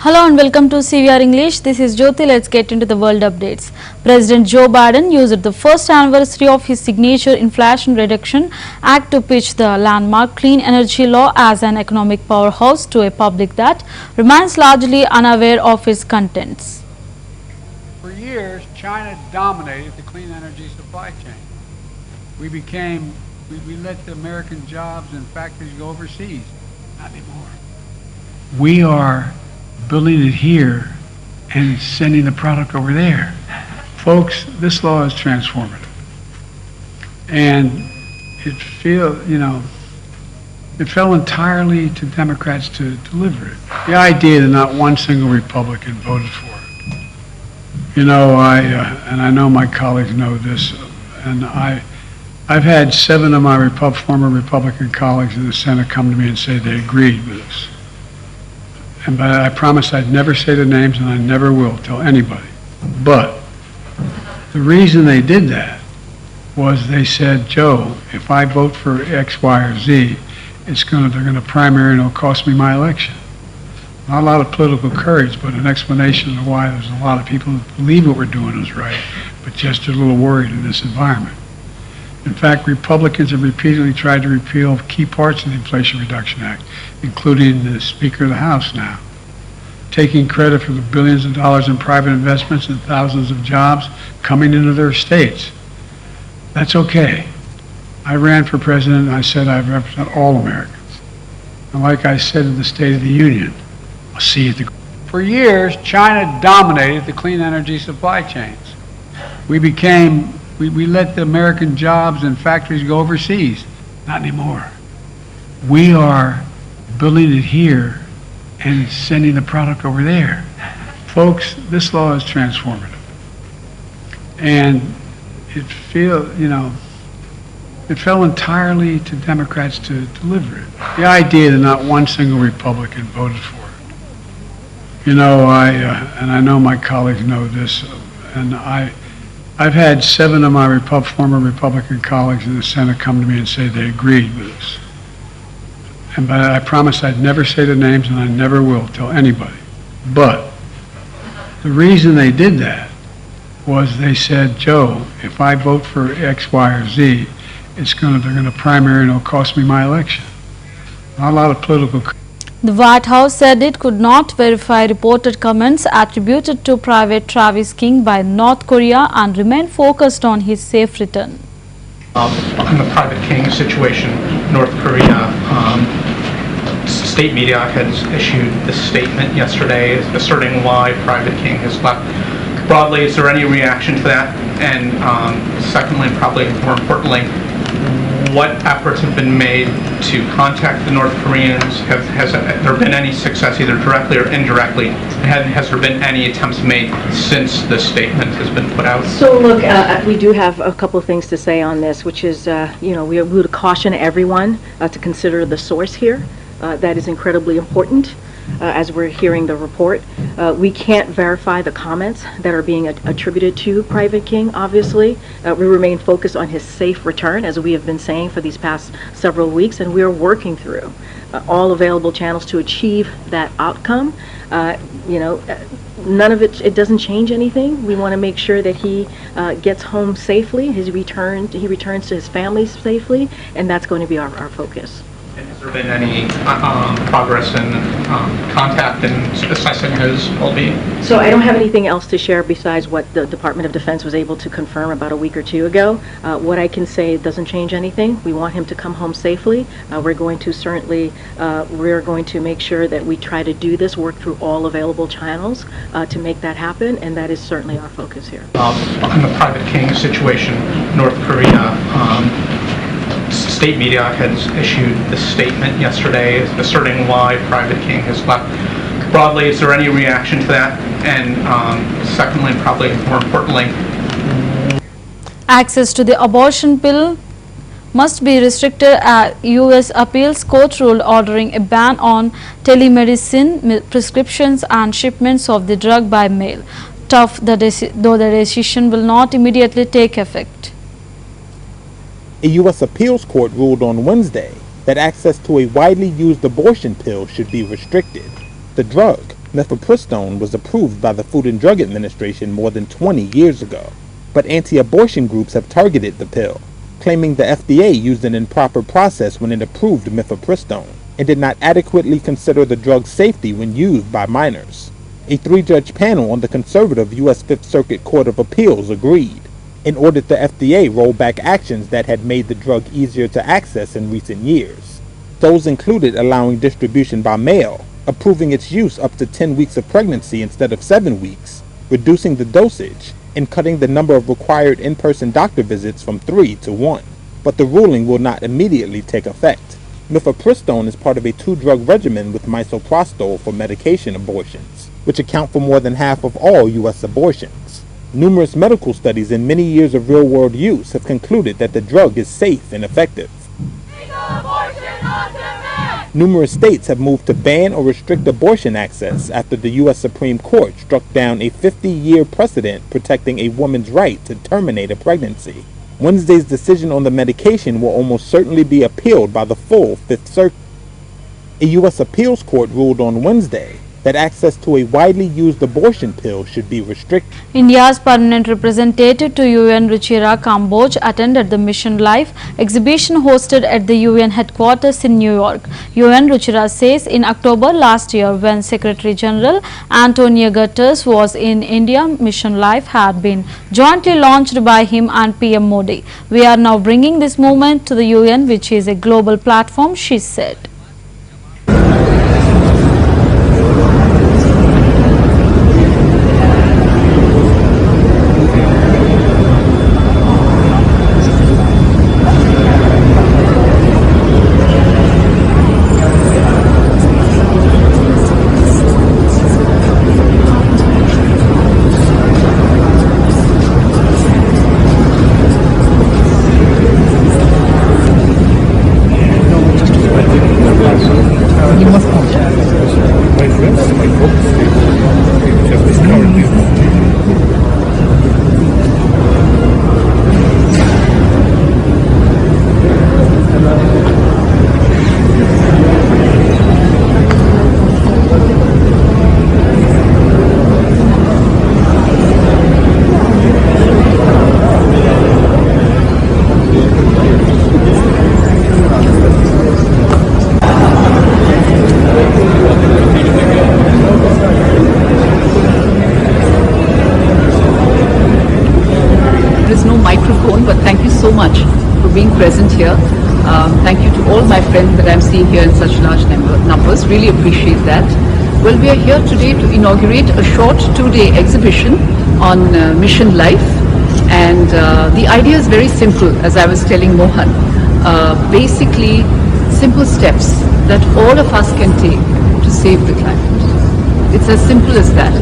Hello and welcome to CVR English. This is Jyoti. Let's get into the world updates. President Joe Biden used the first anniversary of his signature Inflation Reduction Act to pitch the landmark clean energy law as an economic powerhouse to a public that remains largely unaware of its contents. For years, China dominated the clean energy supply chain. We let the American jobs and factories go overseas. Not anymore. We are building it here and sending the product over there. Folks, this law is transformative. And it fell entirely to Democrats to deliver it. The idea that not one single Republican voted for it. And I know my colleagues know this, and I've had 7 of my former Republican colleagues in the Senate come to me and say they agreed with us. But I promised I'd never say the names, and I never will tell anybody. But the reason they did that was they said, Joe, if I vote for X, Y, or Z, they're going to primary and it'll cost me my election. Not a lot of political courage, but an explanation of why there's a lot of people who believe what we're doing is right, but just a little worried in this environment. In fact, Republicans have repeatedly tried to repeal key parts of the Inflation Reduction Act, including the Speaker of the House now, taking credit for the billions of dollars in private investments and thousands of jobs coming into their states. That's okay. I ran for president and I said I represent all Americans. And like I said in the State of the Union, I'll see you at the... For years, China dominated the clean energy supply chains. We let the American jobs and factories go overseas. Not anymore. We are building it here and sending the product over there. Folks, this law is transformative. And it fell entirely to Democrats to deliver it. The idea that not one single Republican voted for it. And I know my colleagues know this, and I've had 7 of my former Republican colleagues in the Senate come to me and say they agreed with us. But I promised I'd never say the names, and I never will tell anybody. But the reason they did that was they said, Joe, if I vote for X, Y, or Z, they're going to primary and it'll cost me my election. Not a lot of political... The White House said it could not verify reported comments attributed to Private Travis King by North Korea and remain focused on his safe return. On the Private King situation, North Korea, state media has issued this statement yesterday asserting why Private King has left. Broadly, is there any reaction to that? And secondly, probably more importantly, what efforts have been made to contact the North Koreans? Has there been any success, either directly or indirectly? Has there been any attempts made since the statement has been put out? So look, we do have a couple of things to say on this, which is, we would caution everyone to consider the source here. That is incredibly important. As we're hearing the report, we can't verify the comments that are being attributed to Private King, obviously. We remain focused on his safe return, as we have been saying for these past several weeks, and we are working through all available channels to achieve that outcome. None of it doesn't change anything. We want to make sure that he gets home safely, he returns to his family safely, and that's going to be our focus. And has there been any progress in contact and assessing his well-being? So I don't have anything else to share besides what the Department of Defense was able to confirm about a week or 2 ago. What I can say doesn't change anything. We want him to come home safely. We're going to make sure that we try to do this, work through all available channels to make that happen, and that is certainly our focus here. On the Private King situation, North Korea, state media has issued this statement yesterday asserting why Private King has left. Broadly, is there any reaction to that? And secondly, and probably more importantly, Access to the abortion pill must be restricted. U.S. appeals court ruled ordering a ban on telemedicine prescriptions and shipments of the drug by mail. Though the decision will not immediately take effect. A U.S. appeals court ruled on Wednesday that access to a widely used abortion pill should be restricted. The drug, Mifepristone was approved by the Food and Drug Administration more than 20 years ago, but anti-abortion groups have targeted the pill, claiming the FDA used an improper process when it approved mifepristone and did not adequately consider the drug's safety when used by minors. A 3-judge panel on the conservative U.S. Fifth Circuit Court of Appeals agreed and ordered the FDA roll back actions that had made the drug easier to access in recent years. Those included allowing distribution by mail, approving its use up to 10 weeks of pregnancy instead of 7 weeks, reducing the dosage, and cutting the number of required in-person doctor visits from 3 to 1. But the ruling will not immediately take effect. Mifepristone is part of a 2-drug regimen with misoprostol for medication abortions, which account for more than half of all U.S. abortions. Numerous medical studies and many years of real-world use have concluded that the drug is safe and effective. Numerous states have moved to ban or restrict abortion access after the U.S. Supreme Court struck down a 50-year precedent protecting a woman's right to terminate a pregnancy. Wednesday's decision on the medication will almost certainly be appealed by the full Fifth Circuit. A U.S. appeals court ruled on Wednesday that access to a widely used abortion pill should be restricted. India's permanent representative to UN Ruchira Kamboj attended the Mission Life exhibition hosted at the UN headquarters in New York. UN Ruchira says in October last year, when Secretary General Antonio Guterres was in India, Mission Life had been jointly launched by him and PM Modi. We are now bringing this movement to the UN, which is a global platform, she said. But thank you so much for being present here. Thank you to all my friends that I'm seeing here in such large numbers. Really appreciate that. Well, we are here today to inaugurate a short 2-day exhibition on Mission Life. And the idea is very simple, as I was telling Mohan. Basically, simple steps that all of us can take to save the climate. It's as simple as that.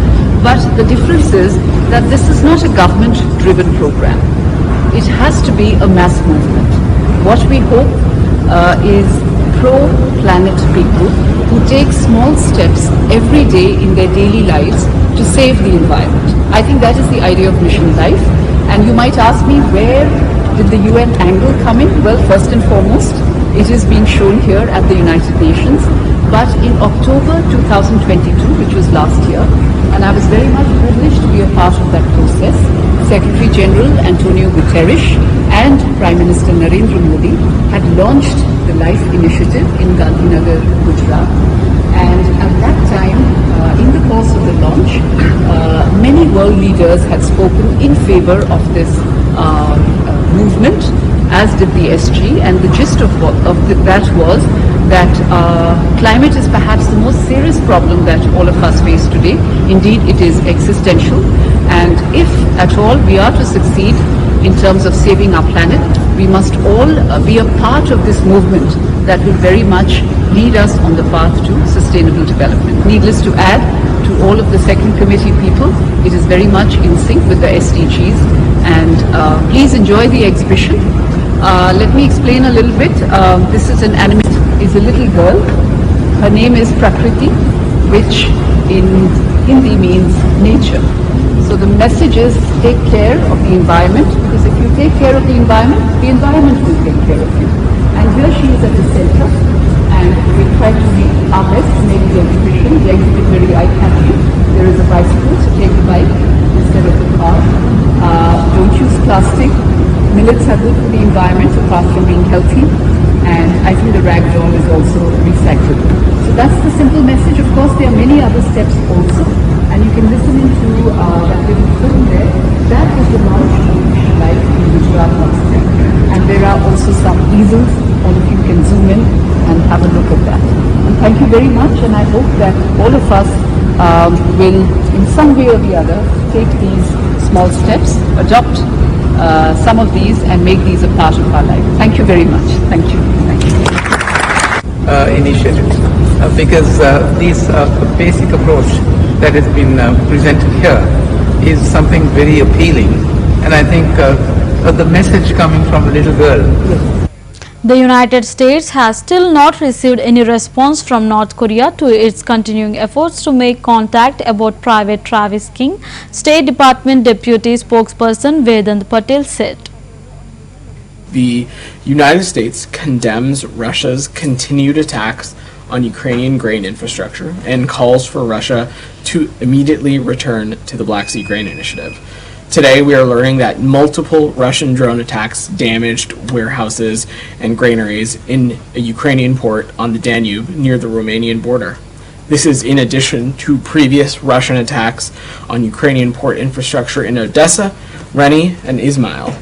But the difference is that this is not a government-driven program. It has to be a mass movement. What we hope is pro-planet people who take small steps every day in their daily lives to save the environment. I think that is the idea of Mission Life. And you might ask me, where did the UN angle come in? Well, first and foremost, it is being shown here at the United Nations. But in October 2022, which was last year, and I was very much privileged to be a part of that process, Secretary General Antonio Guterres and Prime Minister Narendra Modi had launched the Life Initiative in Gandhinagar, Gujarat. And at that time, in the course of the launch, many world leaders had spoken in favor of this movement, as did the SG. And the gist of that was that climate is perhaps the most serious problem that all of us face today. Indeed, it is existential. And if at all we are to succeed in terms of saving our planet, we must all be a part of this movement that will very much lead us on the path to sustainable development. Needless to add, to all of the second committee people, it is very much in sync with the SDGs. And please enjoy the exhibition. Let me explain a little bit. This is an animation. Is a little girl. Her name is Prakriti, which in Hindi means nature. So the message is take care of the environment, because if you take care of the environment will take care of you. And here she is at the center, and we try to make our best to make the exhibition very eye-catching. millets are good for the environment apart from being healthy, and I think the rag doll is also recyclable. So that's the simple message. Of course, there are many other steps also, and you can listen into that little film there. That is the knowledge life in Gujarat last year. And there are also some easels, and if you can zoom in and have a look at that. And thank you very much, and I hope that all of us will, in some way or the other, take these small steps, adopt some of these, and make these a part of our life. Thank you very much. Thank you. Thank you. Initiatives because this basic approach that has been presented here is something very appealing, and I think the message coming from a little girl. The United States has still not received any response from North Korea to its continuing efforts to make contact about private trafficking, State Department Deputy Spokesperson Vedant Patel said. The United States condemns Russia's continued attacks on Ukrainian grain infrastructure and calls for Russia to immediately return to the Black Sea Grain Initiative. Today, we are learning that multiple Russian drone attacks damaged warehouses and granaries in a Ukrainian port on the Danube near the Romanian border. This is in addition to previous Russian attacks on Ukrainian port infrastructure in Odessa, Reni, and Izmail.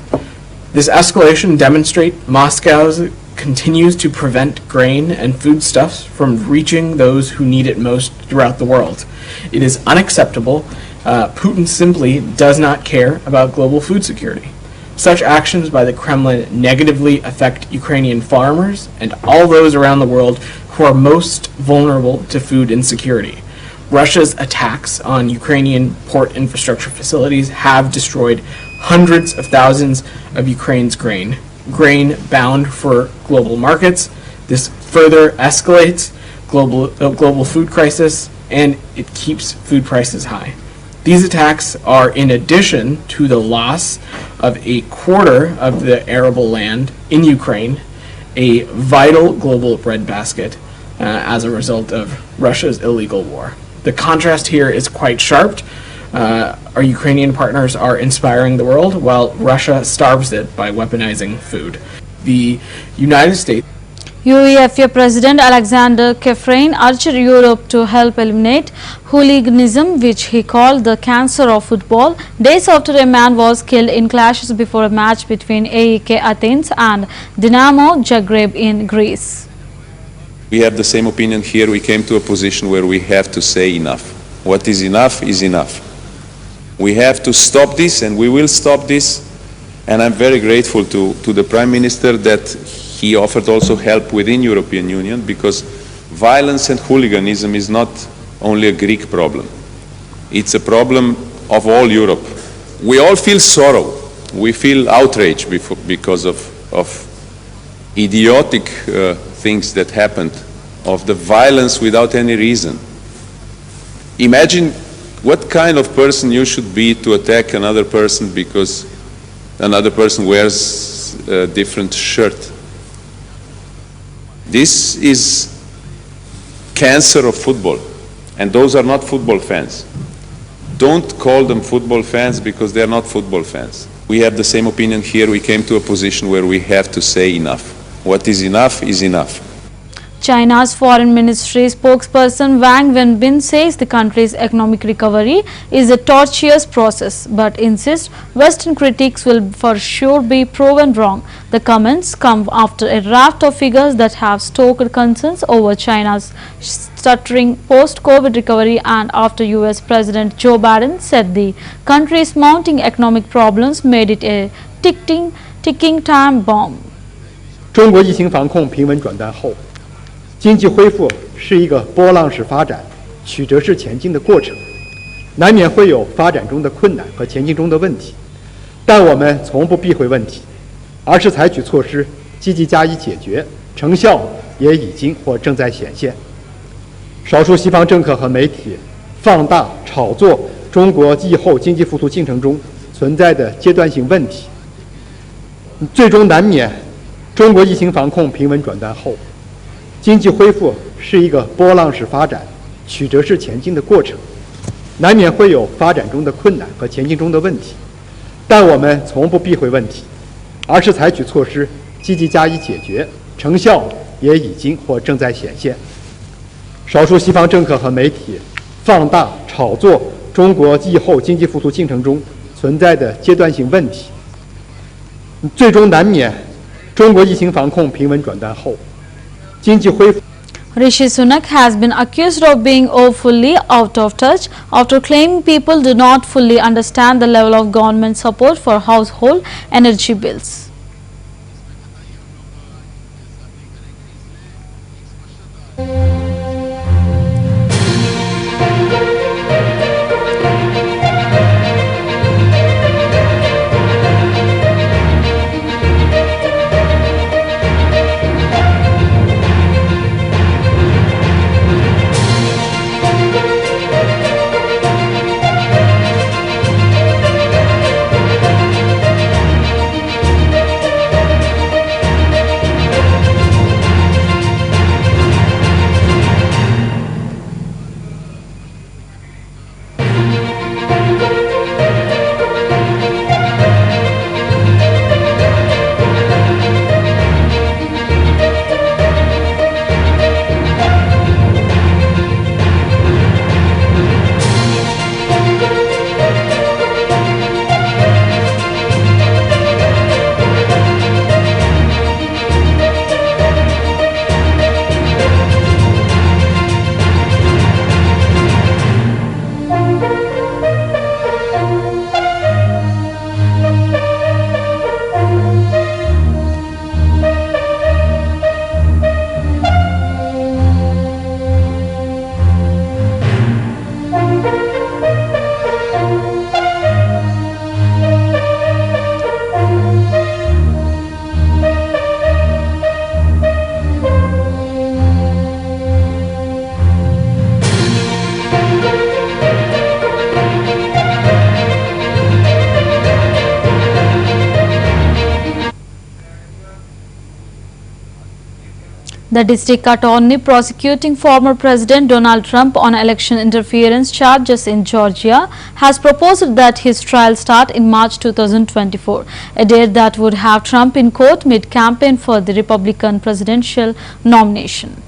This escalation demonstrates Moscow continues to prevent grain and foodstuffs from reaching those who need it most throughout the world. It is unacceptable. Putin simply does not care about global food security. Such actions by the Kremlin negatively affect Ukrainian farmers and all those around the world who are most vulnerable to food insecurity. Russia's attacks on Ukrainian port infrastructure facilities have destroyed hundreds of thousands of Ukraine's grain bound for global markets. This further escalates global food crisis, and it keeps food prices high. These attacks are in addition to the loss of a quarter of the arable land in Ukraine, a vital global breadbasket, as a result of Russia's illegal war. The contrast here is quite sharp. Our Ukrainian partners are inspiring the world, while Russia starves it by weaponizing food. The United States UEFA President Alexander Kefrain urged Europe to help eliminate hooliganism, which he called the cancer of football, days after a man was killed in clashes before a match between AEK Athens and Dinamo Zagreb in Greece. We have the same opinion here. We came to a position where we have to say enough. What is enough is enough. We have to stop this, and we will stop this. And I'm very grateful to the Prime Minister that he offered also help within European Union, because violence and hooliganism is not only a Greek problem. It's a problem of all Europe. We all feel sorrow. We feel outrage because of idiotic things that happened, of the violence without any reason. Imagine what kind of person you should be to attack another person because another person wears a different shirt. This is cancer of football, and those are not football fans. Don't call them football fans because they are not football fans. We have the same opinion here. We came to a position where we have to say enough. What is enough is enough. China's Foreign Ministry spokesperson Wang Wenbin says the country's economic recovery is a tortuous process, but insists Western critics will for sure be proven wrong. The comments come after a raft of figures that have stoked concerns over China's stuttering post-COVID recovery, and after US President Joe Biden said the country's mounting economic problems made it a ticking time bomb. 中国疫情防控平稳转单后，经济恢复是一个波浪式发展、曲折式前进的过程，难免会有发展中的困难和前进中的问题，但我们从不避讳问题，而是采取措施积极加以解决，成效也已经或正在显现。少数西方政客和媒体放大炒作中国疫后经济复苏进程中存在的阶段性问题，最终难免中国疫情防控平稳转单后，经济恢复是一个波浪式发展、曲折式前进的过程，难免会有发展中的困难和前进中的问题，但我们从不避讳问题，而是采取措施积极加以解决，成效也已经或正在显现。少数西方政客和媒体放大炒作中国疫后经济复苏进程中存在的阶段性问题，最终难免中国疫情防控平稳转淡后，经济恢复。Rishi Sunak has been accused of being woefully out of touch after claiming people do not fully understand the level of government support for household energy bills. The district attorney prosecuting former President Donald Trump on election interference charges in Georgia has proposed that his trial start in March 2024, a date that would have Trump in court mid-campaign for the Republican presidential nomination.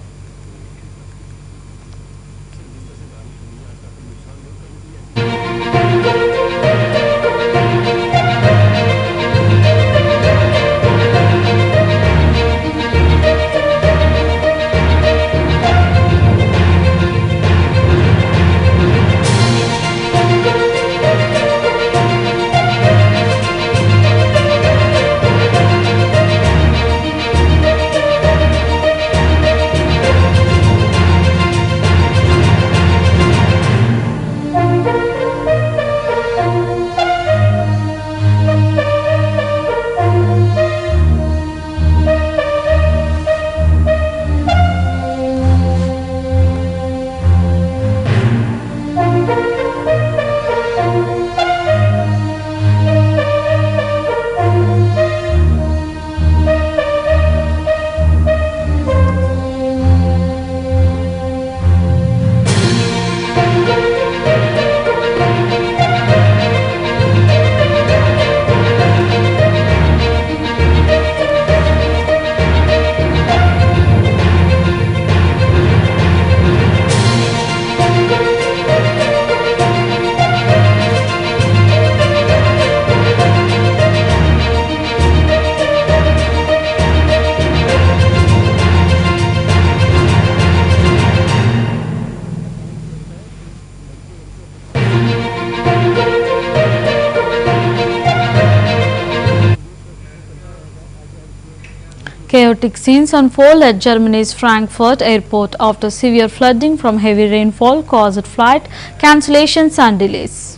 Chaotic scenes unfold at Germany's Frankfurt airport after severe flooding from heavy rainfall caused flight cancellations and delays.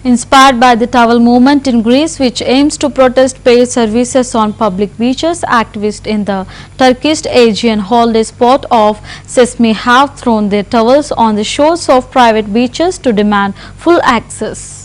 Inspired by the towel movement in Greece, which aims to protest paid services on public beaches, activists in the Turkish Aegean holiday spot of Sesame have thrown their towels on the shores of private beaches to demand full access.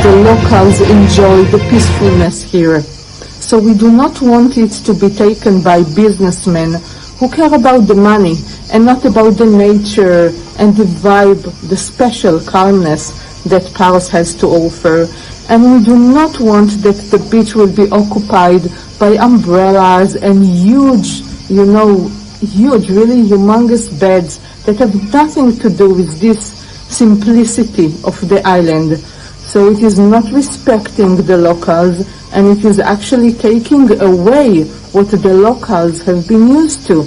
The locals enjoy the peacefulness here. So we do not want it to be taken by businessmen who care about the money and not about the nature and the vibe, the special calmness that Paros has to offer. And we do not want that the beach will be occupied by umbrellas and huge, really humongous beds that have nothing to do with this simplicity of the island. So it is not respecting the locals, and it is actually taking away what the locals have been used to.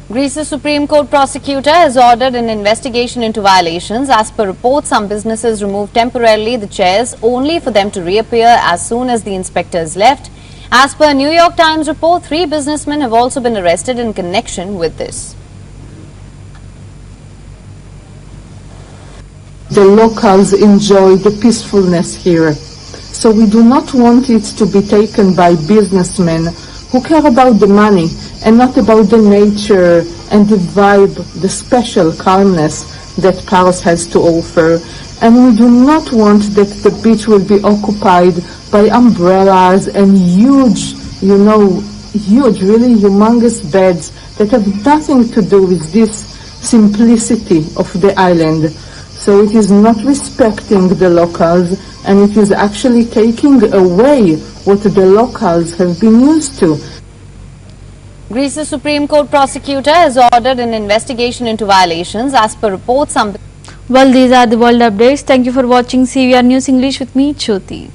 Greece's Supreme Court prosecutor has ordered an investigation into violations. As per reports, some businesses removed temporarily the chairs only for them to reappear as soon as the inspectors left. As per a New York Times report, 3 businessmen have also been arrested in connection with this. The locals enjoy the peacefulness here. So we do not want it to be taken by businessmen who care about the money and not about the nature and the vibe, the special calmness that Paros has to offer. And we do not want that the beach will be occupied by umbrellas and huge, really humongous beds that have nothing to do with this simplicity of the island. So it is not respecting the locals, and it is actually taking away what the locals have been used to. Greece's Supreme Court prosecutor has ordered an investigation into violations. As per reports, Well, these are the world updates. Thank you for watching CVR News English with me, Jyoti.